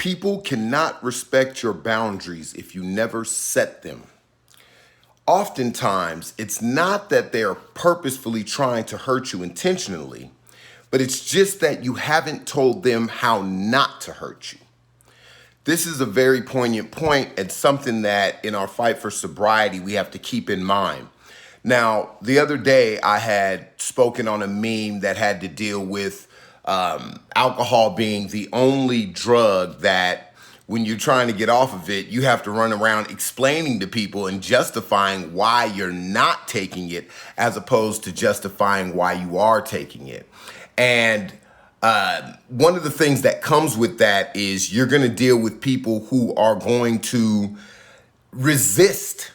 People cannot respect your boundaries if you never set them. Oftentimes, it's not that they're purposefully trying to hurt you intentionally, but it's just that you haven't told them how not to hurt you. This is a very poignant point and something that in our fight for sobriety, we have to keep in mind. Now, the other day I had spoken on a meme that had to deal with alcohol being the only drug that when you're trying to get off of it, you have to run around explaining to people and justifying why you're not taking it as opposed to justifying why you are taking it. And one of the things that comes with that is you're going to deal with people who are going to resist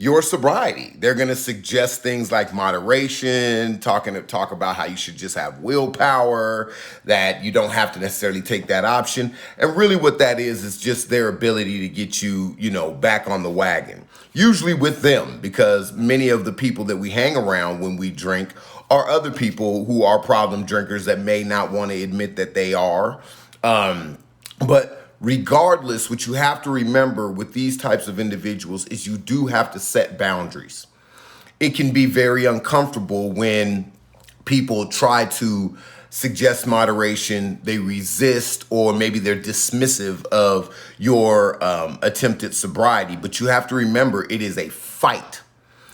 your sobriety. They're going to suggest things like moderation, talk about how you should just have willpower, that you don't have to necessarily take that option. And really what that is just their ability to get you, back on the wagon. Usually with them, because many of the people that we hang around when we drink are other people who are problem drinkers that may not want to admit that they are. But regardless, what you have to remember with these types of individuals is you do have to set boundaries. It can be very uncomfortable when people try to suggest moderation, they resist, or maybe they're dismissive of your attempted sobriety. But you have to remember it is a fight.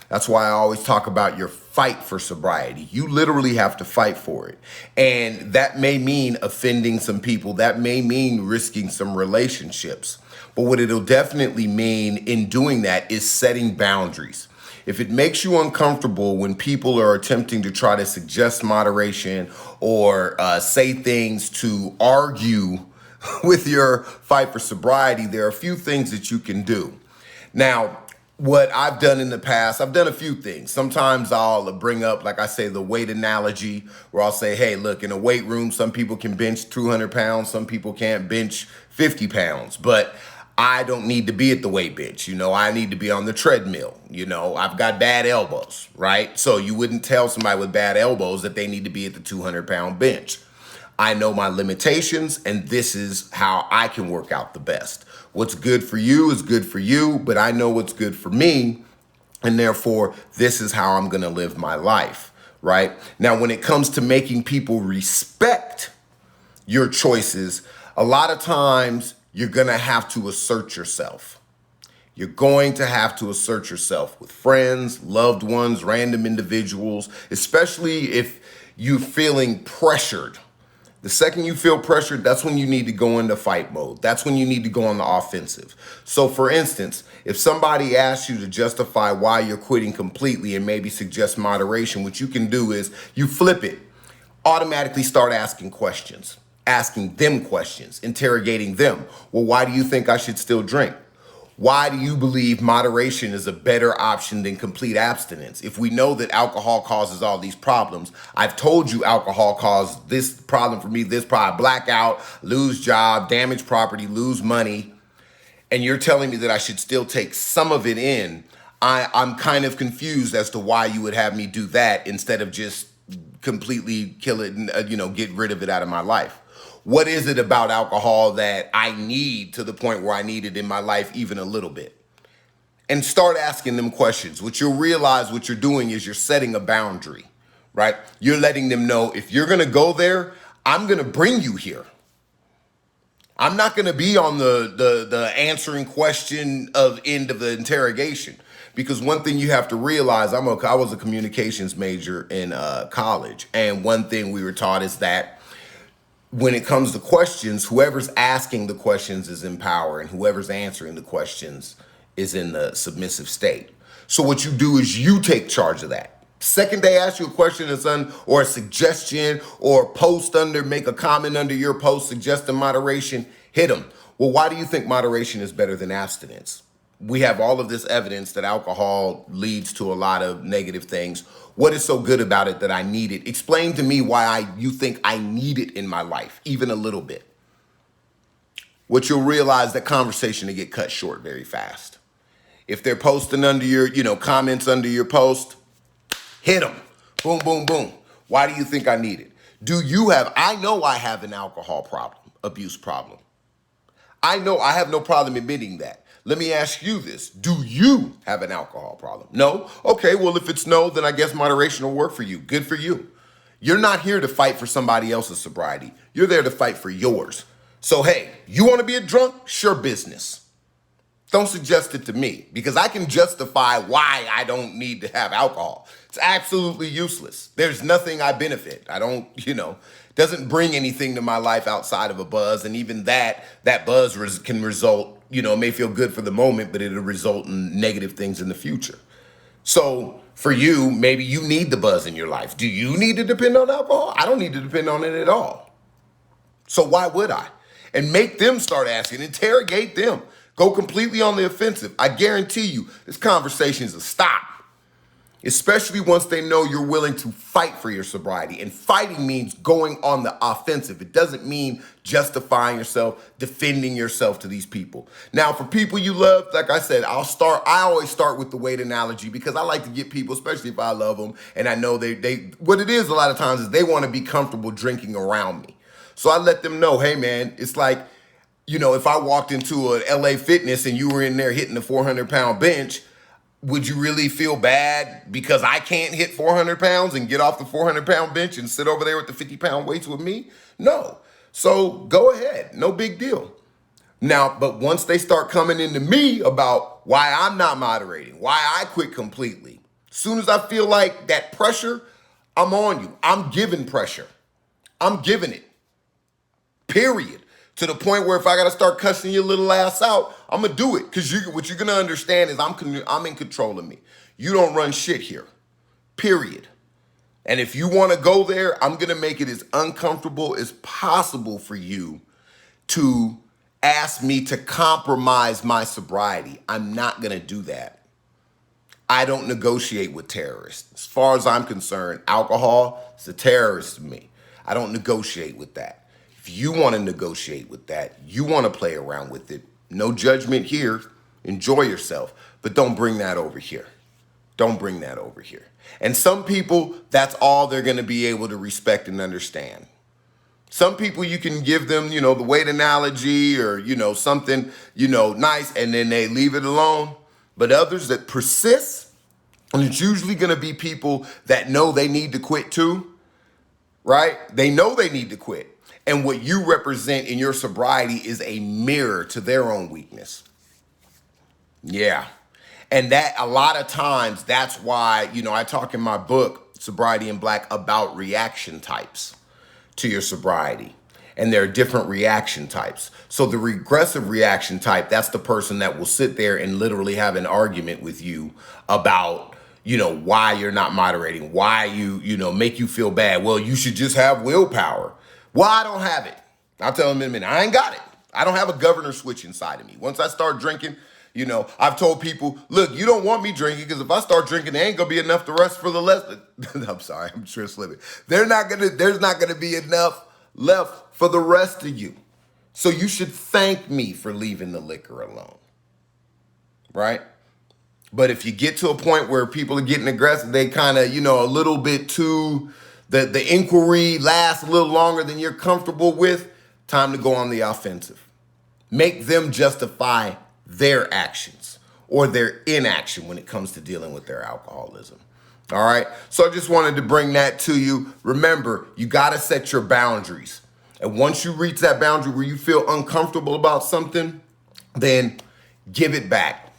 That's why I always talk about your fight for sobriety. You literally have to fight for it. And that may mean offending some people. That may mean risking some relationships. But what it'll definitely mean in doing that is setting boundaries. If it makes you uncomfortable when people are attempting to try to suggest moderation or say things to argue with your fight for sobriety, there are a few things that you can do. Now, what I've done in the past, I've done a few things. Sometimes I'll bring up, like I say, the weight analogy, where I'll say, hey, look, in a weight room, some people can bench 200 pounds, some people can't bench 50 pounds, but I don't need to be at the weight bench. I need to be on the treadmill. I've got bad elbows, right? So you wouldn't tell somebody with bad elbows that they need to be at the 200-pound bench. I know my limitations, and this is how I can work out the best. What's good for you is good for you, but I know what's good for me, and therefore, this is how I'm going to live my life, right? Now, when it comes to making people respect your choices, a lot of times you're going to have to assert yourself. You're going to have to assert yourself with friends, loved ones, random individuals, especially if you're feeling pressured. The second you feel pressured, that's when you need to go into fight mode. That's when you need to go on the offensive. So for instance, if somebody asks you to justify why you're quitting completely and maybe suggest moderation, what you can do is you flip it. Automatically start asking questions, asking them questions, interrogating them. Well, why do you think I should still drink? Why do you believe moderation is a better option than complete abstinence? If we know that alcohol causes all these problems, I've told you alcohol caused this problem for me, this problem, blackout, lose job, damage property, lose money, and you're telling me that I should still take some of it in. I'm kind of confused as to why you would have me do that instead of just completely kill it and get rid of it out of my life. What is it about alcohol that I need to the point where I need it in my life even a little bit? And start asking them questions. What you'll realize what you're doing is you're setting a boundary, right? You're letting them know if you're going to go there, I'm going to bring you here. I'm not going to be on the answering question of end of the interrogation. Because one thing you have to realize, I was a communications major in college. And one thing we were taught is that when it comes to questions, whoever's asking the questions is in power and whoever's answering the questions is in the submissive state. So what you do is you take charge of that. Second they ask you a question or a suggestion or make a comment under your post suggesting moderation, hit them. Well, why do you think moderation is better than abstinence? We have all of this evidence that alcohol leads to a lot of negative things. What is so good about it that I need it? Explain to me why you think I need it in my life, even a little bit. What you'll realize, that conversation will get cut short very fast. If they're posting under your, comments under your post, hit them. Boom, boom, boom. Why do you think I need it? I know I have an alcohol problem, abuse problem. I know I have no problem admitting that. Let me ask you this. Do you have an alcohol problem? No? Okay, well, if it's no, then I guess moderation will work for you. Good for you. You're not here to fight for somebody else's sobriety. You're there to fight for yours. So, hey, you want to be a drunk? Sure business. Don't suggest it to me because I can justify why I don't need to have alcohol. It's absolutely useless. There's nothing I benefit. I don't, doesn't bring anything to my life outside of a buzz. And even that buzz can result, it may feel good for the moment, but it'll result in negative things in the future. So for you, maybe you need the buzz in your life. Do you need to depend on alcohol? I don't need to depend on it at all. So why would I? And make them start asking, interrogate them. Go completely on the offensive. I guarantee you this conversation is a stop. Especially once they know you're willing to fight for your sobriety. And fighting means going on the offensive. It doesn't mean justifying yourself, defending yourself to these people. Now, for people you love, like I said, I always start with the weight analogy because I like to get people, especially if I love them, and I know what it is a lot of times is they want to be comfortable drinking around me. So I let them know, hey man, it's like, if I walked into an LA Fitness and you were in there hitting the 400-pound bench, would you really feel bad because I can't hit 400 pounds and get off the 400-pound bench and sit over there with the 50-pound weights with me? No. So go ahead. No big deal. Now, but once they start coming into me about why I'm not moderating, why I quit completely, as soon as I feel like that pressure, I'm on you. I'm giving pressure. I'm giving it. Period. To the point where if I got to start cussing your little ass out, I'm going to do it. Because what you're going to understand is I'm in control of me. You don't run shit here. Period. And if you want to go there, I'm going to make it as uncomfortable as possible for you to ask me to compromise my sobriety. I'm not going to do that. I don't negotiate with terrorists. As far as I'm concerned, alcohol is a terrorist to me. I don't negotiate with that. If you want to negotiate with that, you want to play around with it, no judgment here. Enjoy yourself, but don't bring that over here. Don't bring that over here. And some people, that's all they're going to be able to respect and understand. Some people you can give them, the weight analogy or, something, nice, and then they leave it alone. But others that persist, and it's usually going to be people that know they need to quit too, right? They know they need to quit. And what you represent in your sobriety is a mirror to their own weakness. Yeah. And that a lot of times, that's why, I talk in my book, Sobriety in Black, about reaction types to your sobriety. And there are different reaction types. So the regressive reaction type, that's the person that will sit there and literally have an argument with you about, why you're not moderating, why you make you feel bad. Well, you should just have willpower. Well, I don't have it. I'll tell them in a minute. I ain't got it. I don't have a governor switch inside of me. Once I start drinking, I've told people, look, you don't want me drinking because if I start drinking, there ain't gonna be enough the rest for the less. I'm sorry, I'm sure slipping. There's not gonna be enough left for the rest of you. So you should thank me for leaving the liquor alone, right? But if you get to a point where people are getting aggressive, they kind of, a little bit too. The inquiry lasts a little longer than you're comfortable with, time to go on the offensive. Make them justify their actions or their inaction when it comes to dealing with their alcoholism. All right? So I just wanted to bring that to you. Remember, you got to set your boundaries. And once you reach that boundary where you feel uncomfortable about something, then give it back.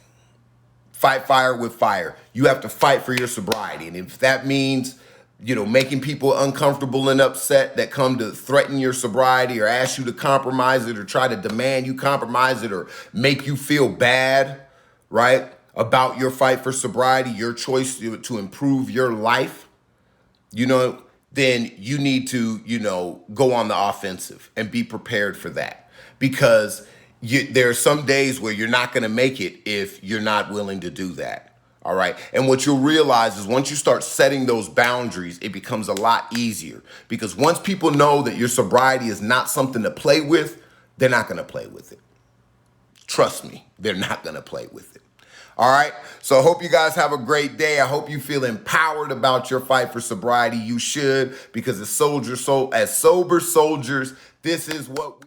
Fight fire with fire. You have to fight for your sobriety. And if that means making people uncomfortable and upset that come to threaten your sobriety or ask you to compromise it or try to demand you compromise it or make you feel bad, right, about your fight for sobriety, your choice to improve your life, then you need to, go on the offensive and be prepared for that. Because there are some days where you're not going to make it if you're not willing to do that. All right. And what you'll realize is once you start setting those boundaries, it becomes a lot easier because once people know that your sobriety is not something to play with, they're not going to play with it. Trust me, they're not going to play with it. All right. So I hope you guys have a great day. I hope you feel empowered about your fight for sobriety. You should, because as sober soldiers, this is what